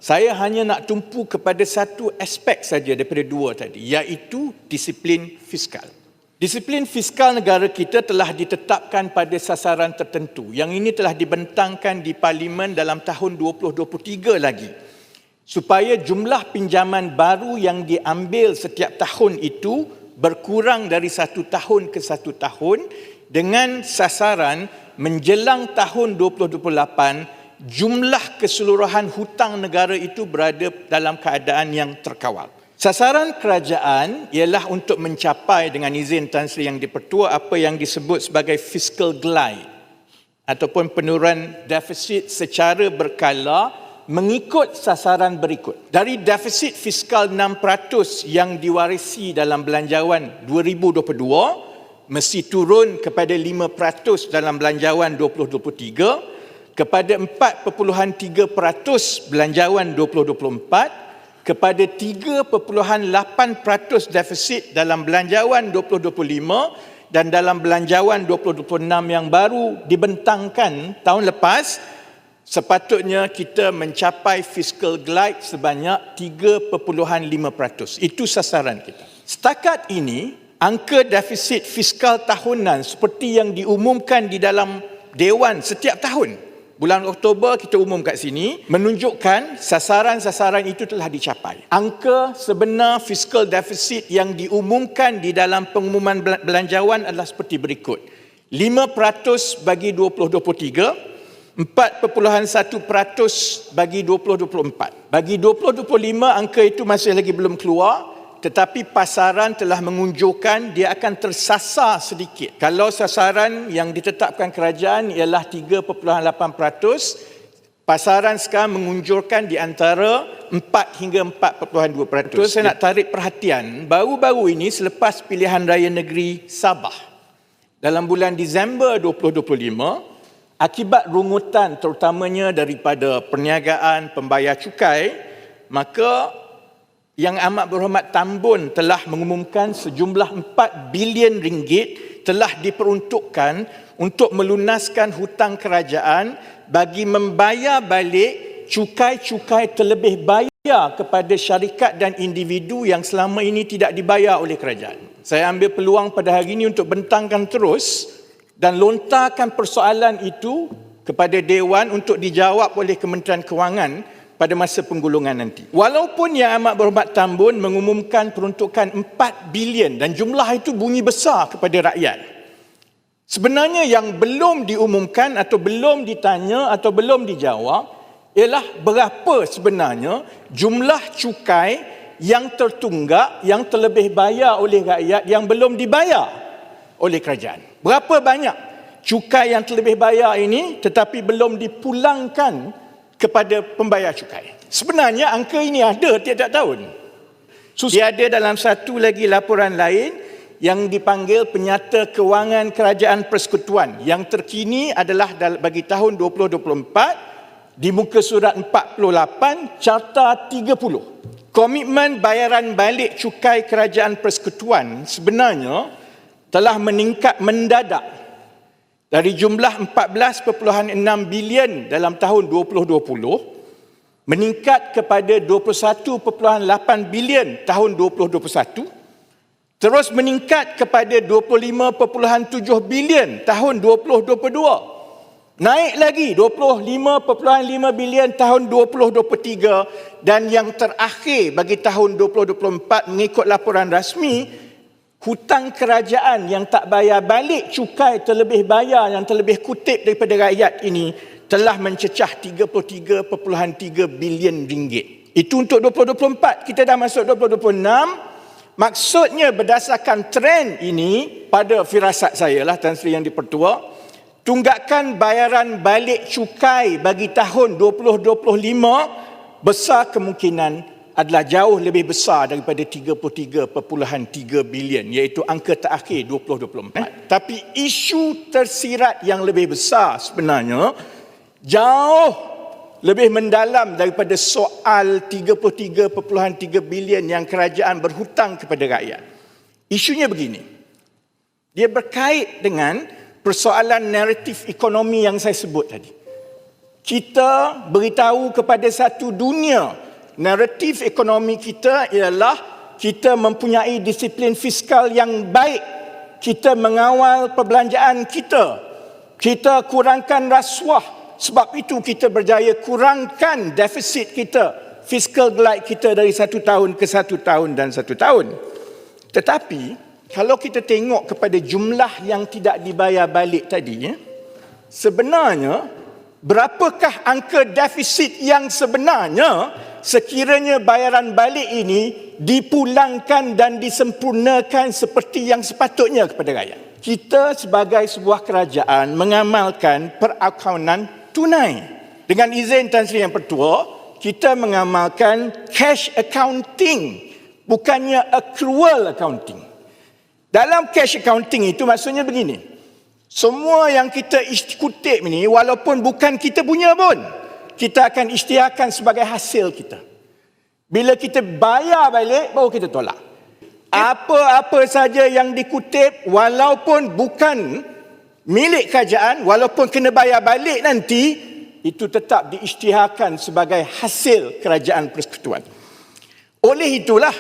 Saya hanya nak tumpu kepada satu aspek saja daripada dua tadi, iaitu disiplin fiskal. Disiplin fiskal negara kita telah ditetapkan pada sasaran tertentu. Yang ini telah dibentangkan di Parlimen dalam tahun 2023 lagi. Supaya jumlah pinjaman baru yang diambil setiap tahun itu berkurang dari satu tahun ke satu tahun dengan sasaran menjelang tahun 2028 jumlah keseluruhan hutang negara itu berada dalam keadaan yang terkawal. Sasaran kerajaan ialah untuk mencapai, dengan izin Tan Sri Yang di-Pertua, apa yang disebut sebagai fiscal glide ataupun penurunan defisit secara berkala mengikut sasaran berikut. Dari defisit fiskal 6% yang diwarisi dalam belanjawan 2022 mesti turun kepada 5% dalam belanjawan 2023, kepada 4.3% belanjawan 2024, kepada 3.8% defisit dalam belanjawan 2025 dan dalam belanjawan 2026 yang baru dibentangkan tahun lepas, sepatutnya kita mencapai fiscal glide sebanyak 3.5%. Itu sasaran kita. Setakat ini, angka defisit fiskal tahunan seperti yang diumumkan di dalam Dewan setiap tahun, bulan Oktober kita umum kat sini, menunjukkan sasaran-sasaran itu telah dicapai. Angka sebenar fiscal deficit yang diumumkan di dalam pengumuman belanjawan adalah seperti berikut. 5% bagi 2023, 4.1% bagi 2024. Bagi 2025 angka itu masih lagi belum keluar, tetapi pasaran telah mengunjukkan dia akan tersasar sedikit. Kalau sasaran yang ditetapkan kerajaan ialah 3.8%, pasaran sekarang mengunjurkan di antara 4 hingga 4.2%. Saya nak tarik perhatian, baru-baru ini selepas pilihan raya negeri Sabah, dalam bulan Disember 2025, akibat rungutan terutamanya daripada perniagaan pembayar cukai, maka Yang Amat Berhormat Tan Bun telah mengumumkan sejumlah 4 bilion ringgit telah diperuntukkan untuk melunaskan hutang kerajaan bagi membayar balik cukai-cukai terlebih bayar kepada syarikat dan individu yang selama ini tidak dibayar oleh kerajaan. Saya ambil peluang pada hari ini untuk bentangkan terus dan lontarkan persoalan itu kepada Dewan untuk dijawab oleh Kementerian Kewangan pada masa penggulungan nanti. Walaupun Yang Amat Berhormat Tan Bun mengumumkan peruntukan 4 bilion dan jumlah itu bunyi besar kepada rakyat, sebenarnya yang belum diumumkan atau belum ditanya atau belum dijawab ialah berapa sebenarnya jumlah cukai yang tertunggak, yang terlebih bayar oleh rakyat yang belum dibayar oleh kerajaan. Berapa banyak cukai yang terlebih bayar ini tetapi belum dipulangkan kepada pembayar cukai. Sebenarnya angka ini ada tiap-tiap tahun. Dia ada dalam satu lagi laporan lain yang dipanggil Penyata Kewangan Kerajaan Persekutuan. Yang terkini adalah bagi tahun 2024 di muka surat 48 carta 30. Komitmen bayaran balik cukai Kerajaan Persekutuan sebenarnya telah meningkat mendadak dari jumlah 14.6 bilion dalam tahun 2020 meningkat kepada 21.8 bilion tahun 2021, terus meningkat kepada 25.7 bilion tahun 2022, naik lagi 25.5 bilion tahun 2023 dan yang terakhir bagi tahun 2024 mengikut laporan rasmi, hutang kerajaan yang tak bayar balik cukai terlebih bayar yang terlebih kutip daripada rakyat ini telah mencecah 33.3 bilion ringgit. Itu untuk 2024. Kita dah masuk 2026. Maksudnya berdasarkan trend ini, pada firasat saya lah Tan Sri Yang di-Pertua, tunggakan bayaran balik cukai bagi tahun 2025 besar kemungkinan adalah jauh lebih besar daripada 33.3 bilion, iaitu angka terakhir 2024. Tapi isu tersirat yang lebih besar sebenarnya jauh lebih mendalam daripada soal 33.3 bilion yang kerajaan berhutang kepada rakyat. Isunya begini, dia berkait dengan persoalan naratif ekonomi yang saya sebut tadi. kita beritahu kepada satu dunia, naratif ekonomi kita ialah kita mempunyai disiplin fiskal yang baik, kita mengawal perbelanjaan kita, kita kurangkan rasuah, sebab itu kita berjaya kurangkan defisit kita, fiscal glide kita dari 1 tahun ke 1 tahun dan 1 tahun. Tetapi kalau kita tengok kepada jumlah yang tidak dibayar balik tadi, sebenarnya berapakah angka defisit yang sebenarnya sekiranya bayaran balik ini dipulangkan dan disempurnakan seperti yang sepatutnya kepada rakyat? Kita sebagai sebuah kerajaan mengamalkan perakaunan tunai. Dengan izin Tan Sri Yang Pertua, kita mengamalkan cash accounting, bukannya accrual accounting. Dalam cash accounting itu maksudnya begini, semua yang kita kutip ini walaupun bukan kita punya pun, kita akan isytiharkan sebagai hasil kita. Bila kita bayar balik, baru kita tolak. Apa-apa saja yang dikutip walaupun bukan milik kerajaan, walaupun kena bayar balik nanti, itu tetap diisytiharkan sebagai hasil kerajaan persekutuan. Oleh itulah,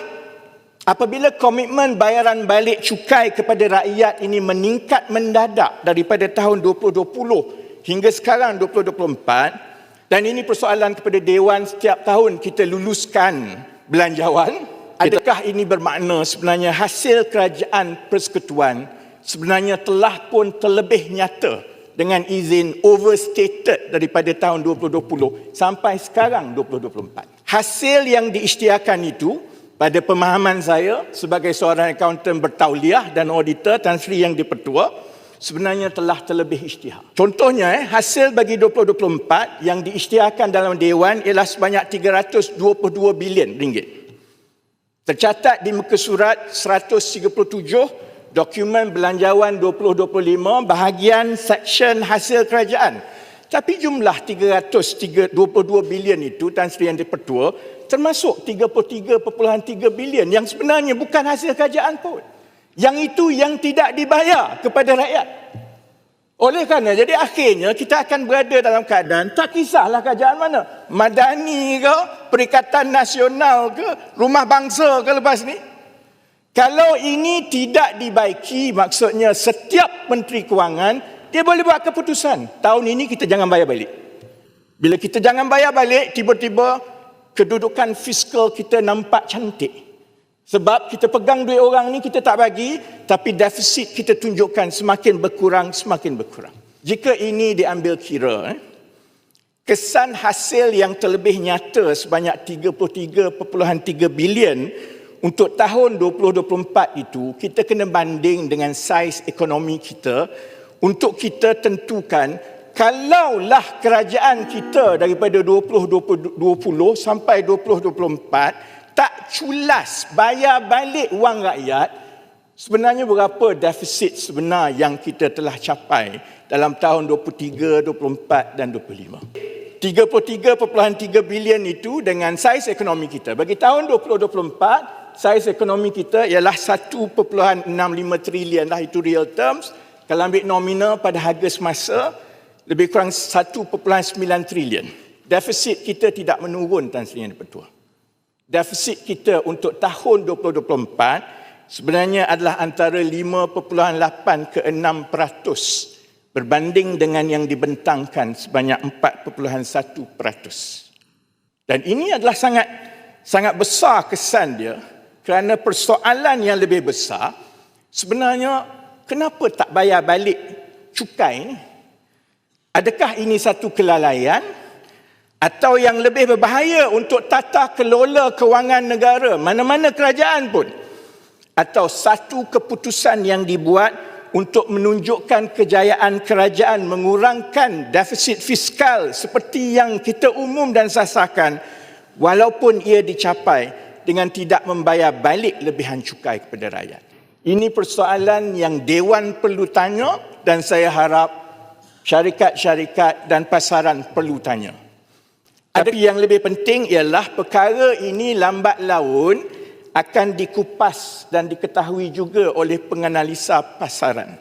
apabila komitmen bayaran balik cukai kepada rakyat ini meningkat mendadak daripada tahun 2020 hingga sekarang 2024, dan ini persoalan kepada Dewan setiap tahun kita luluskan belanjawan, adakah ini bermakna sebenarnya hasil kerajaan persekutuan sebenarnya telah pun terlebih nyata dengan izin overstated daripada tahun 2020 sampai sekarang 2024. Hasil yang diisytiharkan itu pada pemahaman saya sebagai seorang akauntan bertauliah dan auditor Tan Sri Yang di-Pertua sebenarnya telah terlebih isytihar. Contohnya hasil bagi 2024 yang diisytiharkan dalam Dewan ialah sebanyak 322 bilion ringgit. Tercatat di muka surat 137 dokumen belanjawan 2025 bahagian seksyen hasil kerajaan. Tapi jumlah 322 bilion itu Tan Sri Yang di-Pertua termasuk 33.3 bilion yang sebenarnya bukan hasil kerajaan pun. Yang itu yang tidak dibayar kepada rakyat. Oleh kerana jadi akhirnya kita akan berada dalam keadaan tak kisahlah kerajaan mana. Madani ke, Perikatan Nasional ke, Rumah Bangsa ke lepas ni. Kalau ini tidak dibaiki, maksudnya setiap Menteri Kewangan, dia boleh buat keputusan. Tahun ini kita jangan bayar balik. Bila kita jangan bayar balik, tiba-tiba kedudukan fiskal kita nampak cantik. Sebab kita pegang duit orang ni, kita tak bagi, tapi defisit kita tunjukkan semakin berkurang, semakin berkurang. Jika ini diambil kira, kesan hasil yang terlebih nyata sebanyak 33.3 bilion untuk tahun 2024 itu, kita kena banding dengan saiz ekonomi kita untuk kita tentukan kalaulah kerajaan kita daripada 2020 sampai 2024 tak culas bayar balik wang rakyat, sebenarnya berapa defisit sebenar yang kita telah capai dalam tahun 23, 24 dan 25. 33.3 bilion itu dengan saiz ekonomi kita. Bagi tahun 2024, saiz ekonomi kita ialah 1.65 trilion lah, itu real terms. Kalau ambil nominal pada harga semasa, lebih kurang 1.9 trilion. Defisit kita tidak menurun, Tan Sri Yang di-Pertua. Defisit kita untuk tahun 2024 sebenarnya adalah antara 5.8 ke 6% berbanding dengan yang dibentangkan sebanyak 4.1%. Dan ini adalah sangat besar kesan dia kerana persoalan yang lebih besar sebenarnya kenapa tak bayar balik cukai ni? Adakah ini satu kelalaian? Atau yang lebih berbahaya untuk tata kelola kewangan negara, mana-mana kerajaan pun. Atau satu keputusan yang dibuat untuk menunjukkan kejayaan kerajaan mengurangkan defisit fiskal seperti yang kita umum dan sasarkan, walaupun ia dicapai dengan tidak membayar balik lebihan cukai kepada rakyat. Ini persoalan yang Dewan perlu tanya dan saya harap syarikat-syarikat dan pasaran perlu tanya. Tapi yang lebih penting ialah perkara ini lambat laun akan dikupas dan diketahui juga oleh penganalisa pasaran.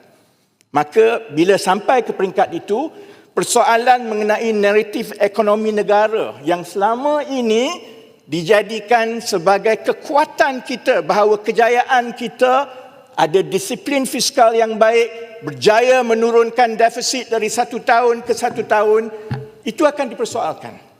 Maka bila sampai ke peringkat itu, persoalan mengenai naratif ekonomi negara yang selama ini dijadikan sebagai kekuatan kita bahawa kejayaan kita ada disiplin fiskal yang baik, berjaya menurunkan defisit dari satu tahun ke satu tahun, itu akan dipersoalkan.